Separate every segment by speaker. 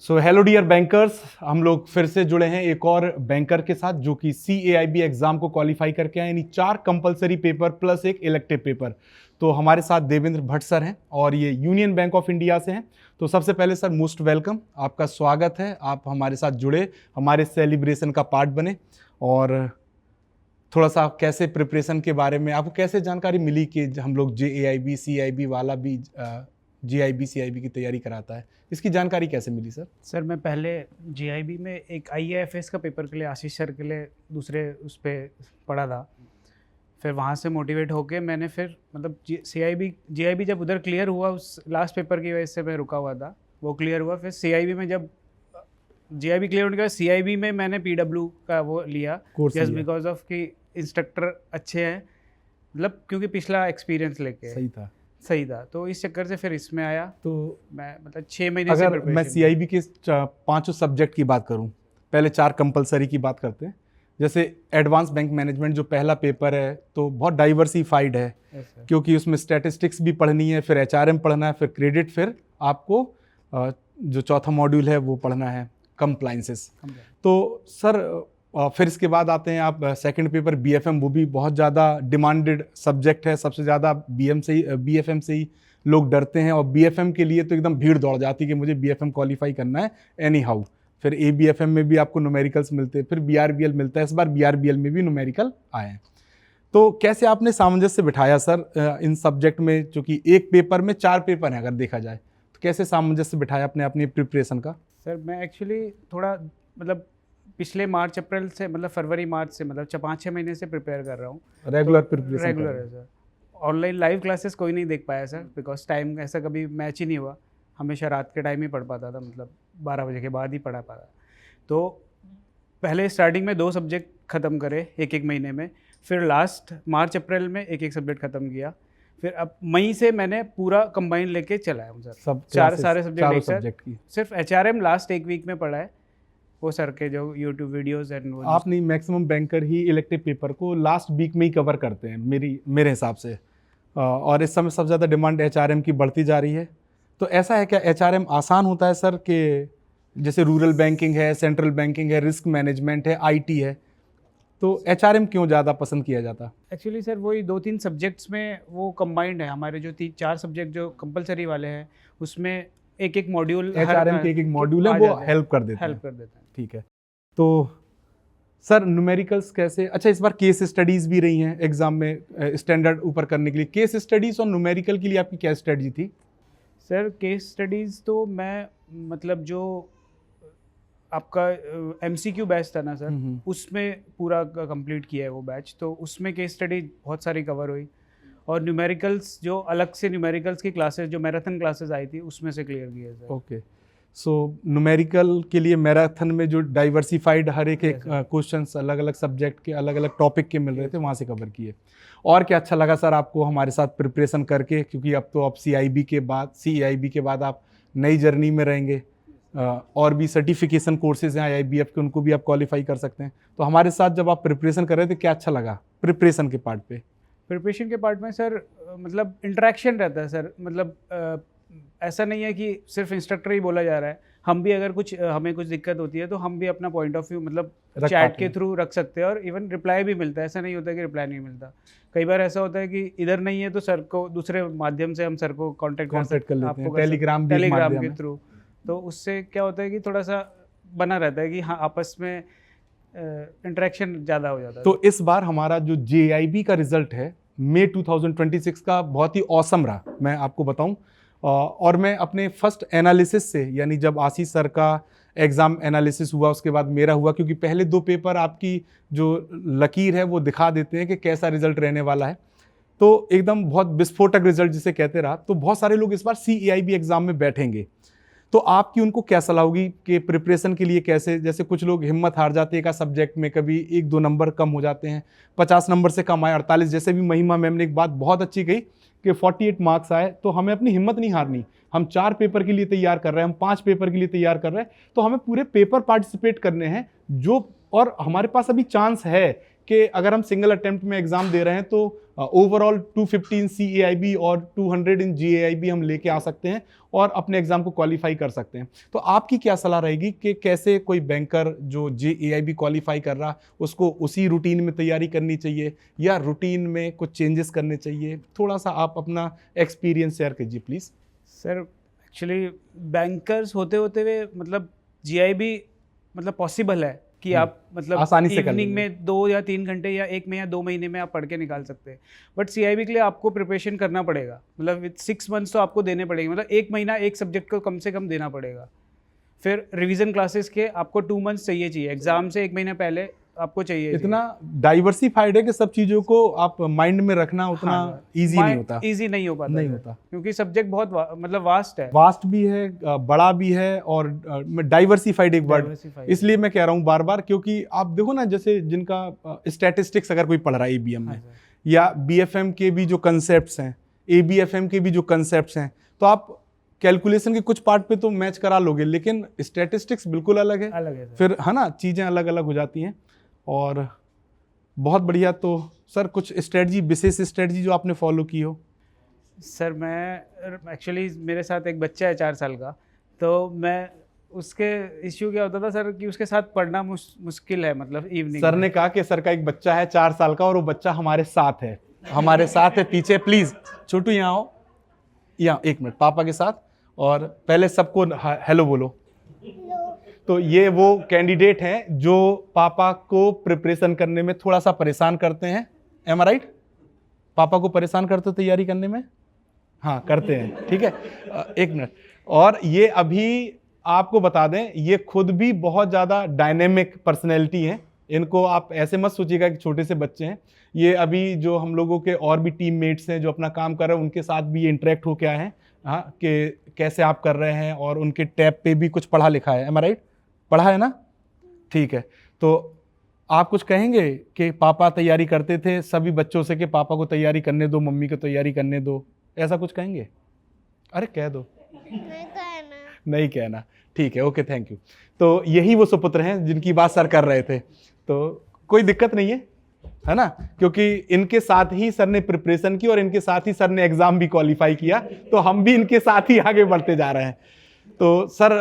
Speaker 1: So hello dear bankers, हम लोग फिर से जुड़े हैं एक और बैंकर के साथ जो कि CAIB एग्जाम को क्वालिफाई करके आए, यानी 4 कंपलसरी पेपर प्लस एक इलेक्टिव पेपर। तो हमारे साथ देवेंद्र भट्ट सर हैं और ये यूनियन बैंक ऑफ इंडिया से हैं। तो सबसे पहले सर मोस्ट वेलकम, आपका स्वागत है, आप हमारे साथ जुड़े, हमारे सेलिब्रेशन का पार्ट बने। और थोड़ा सा कैसे प्रिपरेशन के बारे में आपको कैसे जानकारी मिली कि हम लोग JAIB CIB वाला भी JIB CIB की तैयारी कराता है, इसकी जानकारी कैसे मिली सर?
Speaker 2: सर मैं पहले JIB में एक IAFS का पेपर के लिए आशीष सर के लिए दूसरे उस पर पढ़ा था। फिर वहाँ से मोटिवेट होके मैंने फिर मतलब JIB जब उधर क्लियर हुआ, उस लास्ट पेपर की वजह से मैं रुका हुआ था, वो क्लियर हुआ। फिर CIB में जब JIB क्लियर होने के बाद CIB में मैंने PW का वो लिया जस्ट बिकॉज ऑफ कि इंस्ट्रक्टर अच्छे हैं, मतलब क्योंकि पिछला एक्सपीरियंस लेके सही था। तो इस चक्कर से फिर इसमें आया। तो मैं मतलब 6 महीने
Speaker 1: अगर मैं CIB के 5 सब्जेक्ट की बात करूं, पहले 4 कंपलसरी की बात करते हैं। जैसे एडवांस बैंक मैनेजमेंट जो पहला पेपर है तो बहुत डाइवर्सिफाइड है, क्योंकि उसमें स्टैटिस्टिक्स भी पढ़नी है, फिर HRM पढ़ना है, फिर क्रेडिट, फिर आपको जो चौथा मॉड्यूल है वो पढ़ना है कंप्लायंसेस। तो सर फिर इसके बाद आते हैं आप सेकंड पेपर BFM, वो भी बहुत ज़्यादा डिमांडेड सब्जेक्ट है, सबसे ज़्यादा BFM से ही लोग डरते हैं। और BFM के लिए तो एकदम भीड़ दौड़ जाती है कि मुझे BFM क्वालिफाई करना है एनी हाउ। फिर ABFM में भी आपको न्यूमेरिकल्स मिलते हैं, फिर BRBL मिलता है, इस बार BRBL में भी न्यूमेरिकल आए हैं। तो कैसे आपने सामंजस्य बिठाया सर इन सब्जेक्ट में, चूँकि एक पेपर में 4 पेपर हैं अगर देखा जाए, तो कैसे सामंजस्य बिठाया आपने अपनी प्रिपरेशन का?
Speaker 2: सर मैं एक्चुअली थोड़ा मतलब पिछले मार्च अप्रैल से, मतलब फरवरी मार्च से, मतलब 5-6 महीने से प्रिपेयर कर रहा हूँ।
Speaker 1: Regular preparation?
Speaker 2: रेगुलर है सर। ऑनलाइन लाइव क्लासेस कोई नहीं देख पाया सर, बिकॉज टाइम ऐसा कभी मैच ही नहीं हुआ। हमेशा रात के टाइम ही पढ़ पाता था, मतलब 12 बजे के बाद ही पढ़ा पाता। तो पहले स्टार्टिंग में 2 सब्जेक्ट ख़त्म करे एक महीने में, फिर लास्ट मार्च अप्रैल में एक सब्जेक्ट ख़त्म किया। फिर अब मई से मैंने पूरा कंबाइन लेके चलाया हूँ सर, सब सारे सब्जेक्ट की। सिर्फ HRM लास्ट एक वीक में पढ़ा है, वो सर के जो YouTube वीडियोस एंड वो।
Speaker 1: आप नहीं, मैक्सिमम बैंकर ही इलेक्टिव पेपर को लास्ट वीक में ही कवर करते हैं मेरे हिसाब से। और इस समय सबसे ज़्यादा डिमांड HRM की बढ़ती जा रही है। तो ऐसा है क्या HRM आसान होता है सर, कि जैसे रूरल बैंकिंग है, सेंट्रल बैंकिंग है, रिस्क मैनेजमेंट है, IT है, तो HRM क्यों ज़्यादा पसंद किया जाता?
Speaker 2: एक्चुअली सर वही 2-3 सब्जेक्ट्स में वो कंबाइंड है। हमारे जो 4 सब्जेक्ट जो कंपलसरी वाले हैं उसमें एक मॉड्यूल,
Speaker 1: HRM के एक मॉड्यूल है, वो हेल्प कर देते हैं। ठीक है। तो सर न्यूमेरिकल्स कैसे? अच्छा, इस बार केस स्टडीज़ भी रही हैं एग्जाम में स्टैंडर्ड ऊपर करने के लिए। केस स्टडीज़ और न्यूमेरिकल के लिए आपकी क्या स्ट्रेटजी थी?
Speaker 2: सर केस स्टडीज़ तो मैं मतलब जो आपका MCQ बैच था ना सर, उसमें पूरा कंप्लीट किया है वो बैच। तो उसमें केस स्टडी बहुत सारी कवर हुई, और न्यूमेरिकल्स जो अलग से न्यूमेरिकल्स की क्लासेस जो मैराथन क्लासेस आई थी उसमें से क्लियर किया सर।
Speaker 1: ओके। सो न्यूमेरिकल के लिए मैराथन में जो डाइवर्सिफाइड हर एक क्वेश्चंस अलग अलग सब्जेक्ट के, अलग अलग टॉपिक के मिल रहे थे, वहाँ से कवर किए। और क्या अच्छा लगा सर आपको हमारे साथ प्रिपरेशन करके, क्योंकि अब तो आप CIB के बाद आप नई जर्नी में रहेंगे, और भी सर्टिफिकेशन कोर्सेज हैं IIBF के, उनको भी आप क्वालिफाई कर सकते हैं। तो हमारे साथ जब आप प्रिपरेशन कर रहे थे, क्या अच्छा लगा प्रिपरेशन के पार्ट पे?
Speaker 2: प्रिपरेशन के पार्ट में सर मतलब इंटरेक्शन रहता है सर, मतलब ऐसा नहीं है कि सिर्फ इंस्ट्रक्टर ही बोला जा रहा है। हम भी अगर हमें कुछ दिक्कत होती है तो हम भी अपना पॉइंट ऑफ व्यू मतलब चैट के थ्रू रख सकते हैं, और इवन रिप्लाई भी मिलता है। ऐसा नहीं होता कि रिप्लाई नहीं मिलता। कई बार ऐसा होता है कि इधर नहीं है तो सर को दूसरे माध्यम से हम सर को कॉन्टेक्ट कर सकते हैं, आपको टेलीग्राम के थ्रू। तो उससे क्या होता है कि थोड़ा सा बना रहता है कि हाँ आपस में इंटरेक्शन ज़्यादा हो जाता है।
Speaker 1: तो इस बार हमारा जो JIB का रिजल्ट है मई 2026 का बहुत ही ऑसम रहा, मैं आपको बताऊं। और मैं अपने फर्स्ट एनालिसिस से, यानी जब आशीष सर का एग्ज़ाम एनालिसिस हुआ उसके बाद मेरा हुआ, क्योंकि पहले 2 पेपर आपकी जो लकीर है वो दिखा देते हैं कि कैसा रिजल्ट रहने वाला है। तो एकदम बहुत विस्फोटक रिजल्ट जिसे कहते रहा। तो बहुत सारे लोग इस बार CAIB एग्ज़ाम में बैठेंगे, तो आपकी उनको क्या सलाह होगी कि प्रिपरेशन के लिए कैसे? जैसे कुछ लोग हिम्मत हार जाते हैं का सब्जेक्ट में, कभी 1-2 नंबर कम हो जाते हैं, 50 नंबर से कम आए, 48, जैसे भी महिमा मैम ने एक बात बहुत अच्छी कही कि 48 मार्क्स आए, तो हमें अपनी हिम्मत नहीं हारनी। हम 4 पेपर के लिए तैयार कर रहे हैं, हम 5 पेपर के लिए तैयार कर रहे हैं, तो हमें पूरे पेपर पार्टिसिपेट करने हैं जो, और हमारे पास अभी चांस है कि अगर हम सिंगल अटेम्प्ट में एग्जाम दे रहे हैं तो ओवरऑल 250 इन CAIB और 200 इन GAIB हम लेके आ सकते हैं और अपने एग्जाम को क्वालिफाई कर सकते हैं। तो आपकी क्या सलाह रहेगी कि कैसे कोई बैंकर जो JAIB क्वालिफाई कर रहा उसको उसी रूटीन में तैयारी करनी चाहिए या रूटीन में कुछ चेंजेस करने चाहिए? थोड़ा सा आप अपना एक्सपीरियंस शेयर कीजिए प्लीज़।
Speaker 2: सर एक्चुअली बैंकर्स होते होते हुए मतलब GIB मतलब पॉसिबल है कि आप मतलब
Speaker 1: आसानी से कर
Speaker 2: इवनिंग
Speaker 1: लेंगे।
Speaker 2: में 2 या 3 घंटे या 1 में या 2 महीने में आप पढ़ के निकाल सकते हैं। बट CIB के लिए आपको प्रिपरेशन करना पड़ेगा, मतलब विद 6 मंथ्स तो आपको देने पड़ेंगे, मतलब 1 महीना एक सब्जेक्ट को कम से कम देना पड़ेगा। फिर रिवीजन क्लासेस के आपको 2 मंथ्स चाहिए एग्जाम से 1 महीने पहले आपको चाहिए।
Speaker 1: इतना डाइवर्सिफाइड है कि सब चीज़ों को आप माइंड में रखना उतना इजी नहीं होता।
Speaker 2: इजी नहीं हो पाता,
Speaker 1: नहीं होता
Speaker 2: क्योंकि सब्जेक्ट बहुत मतलब वास्ट है,
Speaker 1: वास्ट भी है, बड़ा भी है और डाइवर्सिफाइड एक वर्ड इसलिए मैं कह रहा हूँ बार बार, क्योंकि आप देखो ना जैसे जिनका स्टैटिस्टिक्स अगर कोई पढ़ रहा है ABM में या BFM के भी जो कंसेप्ट्स हैं, ABFM के भी जो कंसेप्ट्स हैं, तो आप कैलकुलेशन के कुछ पार्ट पे तो मैच करा लोगे, लेकिन स्टैटिस्टिक्स बिल्कुल अलग है फिर, है ना, चीज़ें अलग अलग हो जाती हैं। और बहुत बढ़िया। तो सर कुछ स्ट्रेटजी, विशेष स्ट्रेटजी जो आपने फॉलो की हो?
Speaker 2: सर मैं एक्चुअली मेरे साथ एक बच्चा है 4 साल का, तो मैं उसके इश्यू क्या होता था सर कि उसके साथ पढ़ना मुश्किल है, मतलब इवनिंग।
Speaker 1: सर ने कहा कि सर का एक बच्चा है 4 साल का और वो बच्चा हमारे साथ है, हमारे साथ है पीछे। प्लीज छोटू यहाँ आओ, यहाँ 1 मिनट, पापा के साथ। और पहले सबको हेलो बोलो। तो ये वो कैंडिडेट हैं जो पापा को प्रिपरेशन करने में थोड़ा सा परेशान करते हैं। एम आई राइट? पापा को परेशान करते हो तैयारी करने में? हाँ करते हैं, ठीक है। 1 मिनट। और ये अभी आपको बता दें, ये खुद भी बहुत ज़्यादा डायनेमिक पर्सनैलिटी हैं। इनको आप ऐसे मत सोचिएगा कि छोटे से बच्चे हैं। ये अभी जो हम लोगों के और भी टीममेट्स हैं जो अपना काम कर रहे हैं, उनके साथ भी ये इंटरेक्ट होके आए हैं। हाँ, कि कैसे आप कर रहे हैं, और उनके टैब पे भी कुछ पढ़ा लिखा है। एम आई राइट? पढ़ा है ना? ठीक है। तो आप कुछ कहेंगे कि पापा तैयारी करते थे सभी बच्चों से कि पापा को तैयारी करने दो, मम्मी को तैयारी करने दो, ऐसा कुछ कहेंगे? अरे कह दो। नहीं कहना। ठीक है, ओके, थैंक यू। तो यही वो सुपुत्र हैं जिनकी बात सर कर रहे थे। तो कोई दिक्कत नहीं है ना, क्योंकि इनके साथ ही सर ने प्रिपरेशन की और इनके साथ ही सर ने एग्जाम भी क्वालिफाई किया, तो हम भी इनके साथ ही आगे बढ़ते जा रहे हैं। तो सर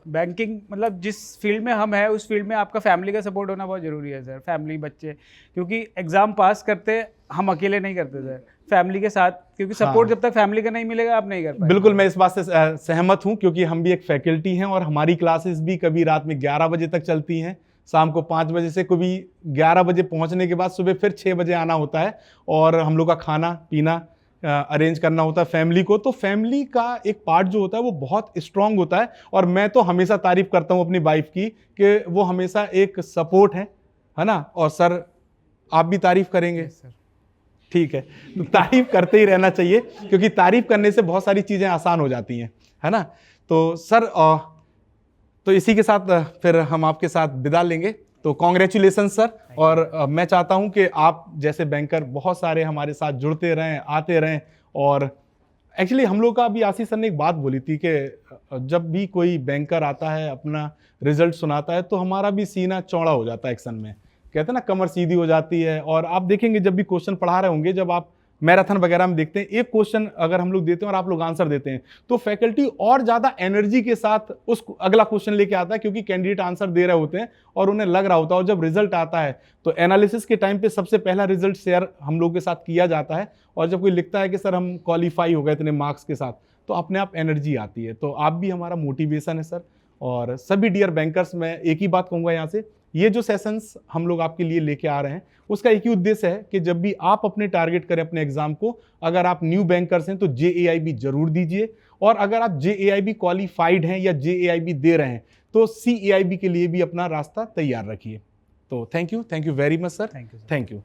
Speaker 2: बैंकिंग मतलब जिस फील्ड में हम हैं उस फील्ड में आपका फैमिली का सपोर्ट होना बहुत जरूरी है सर। फैमिली, बच्चे, क्योंकि एग्जाम पास करते हम अकेले नहीं करते सर, फैमिली के साथ, क्योंकि सपोर्ट जब तक फैमिली का नहीं मिलेगा आप नहीं कर पाएंगे।
Speaker 1: बिल्कुल, मैं इस बात से सहमत हूं, क्योंकि हम भी एक फैकल्टी हैं और हमारी क्लासेस भी कभी रात में 11 बजे तक चलती हैं, शाम को 5 बजे से, कभी 11 बजे पहुंचने के बाद सुबह फिर 6 बजे आना होता है, और हम लोग का खाना पीना अरेंज करना होता है फैमिली को। तो फैमिली का एक पार्ट जो होता है वो बहुत स्ट्रांग होता है, और मैं तो हमेशा तारीफ करता हूँ अपनी वाइफ की कि वो हमेशा एक सपोर्ट है ना। और सर आप भी तारीफ करेंगे?
Speaker 2: सर
Speaker 1: ठीक है, तो तारीफ करते ही रहना चाहिए, क्योंकि तारीफ करने से बहुत सारी चीज़ें आसान हो जाती हैं, है ना। तो सर तो इसी के साथ फिर हम आपके साथ विदा लेंगे। तो कॉन्ग्रेचुलेसन सर, और मैं चाहता हूं कि आप जैसे बैंकर बहुत सारे हमारे साथ जुड़ते रहें, आते रहें। और एक्चुअली हम लोग का अभी आशीष सर ने एक बात बोली थी कि जब भी कोई बैंकर आता है अपना रिजल्ट सुनाता है तो हमारा भी सीना चौड़ा हो जाता है एक्शन में, कहते हैं ना, कमर सीधी हो जाती है। और आप देखेंगे जब भी क्वेश्चन पढ़ा रहे होंगे, जब आप मैराथन वगैरह में देखते हैं, एक क्वेश्चन अगर हम लोग देते हैं और आप लोग आंसर देते हैं तो फैकल्टी और ज़्यादा एनर्जी के साथ उस अगला क्वेश्चन लेके आता है, क्योंकि कैंडिडेट आंसर दे रहे होते हैं और उन्हें लग रहा होता है। और जब रिजल्ट आता है तो एनालिसिस के टाइम पे सबसे पहला रिजल्ट शेयर हम लोग के साथ किया जाता है, और जब कोई लिखता है कि सर हम क्वालिफाई हो गए इतने मार्क्स के साथ, तो अपने आप एनर्जी आती है। तो आप भी हमारा मोटिवेशन है सर। और सभी डियर बैंकर्स, मैं एक ही बात कहूँगा यहाँ से, ये जो सेशंस हम लोग आपके लिए लेके आ रहे हैं उसका एक ही उद्देश्य है कि जब भी आप अपने टारगेट करें अपने एग्जाम को, अगर आप न्यू बैंकर्स हैं तो JAIB जरूर दीजिए, और अगर आप JAIB क्वालिफाइड हैं या JAIB दे रहे हैं तो CAIB के लिए भी अपना रास्ता तैयार रखिए। तो thank you very much sir.
Speaker 2: Thank you.
Speaker 1: Thank you.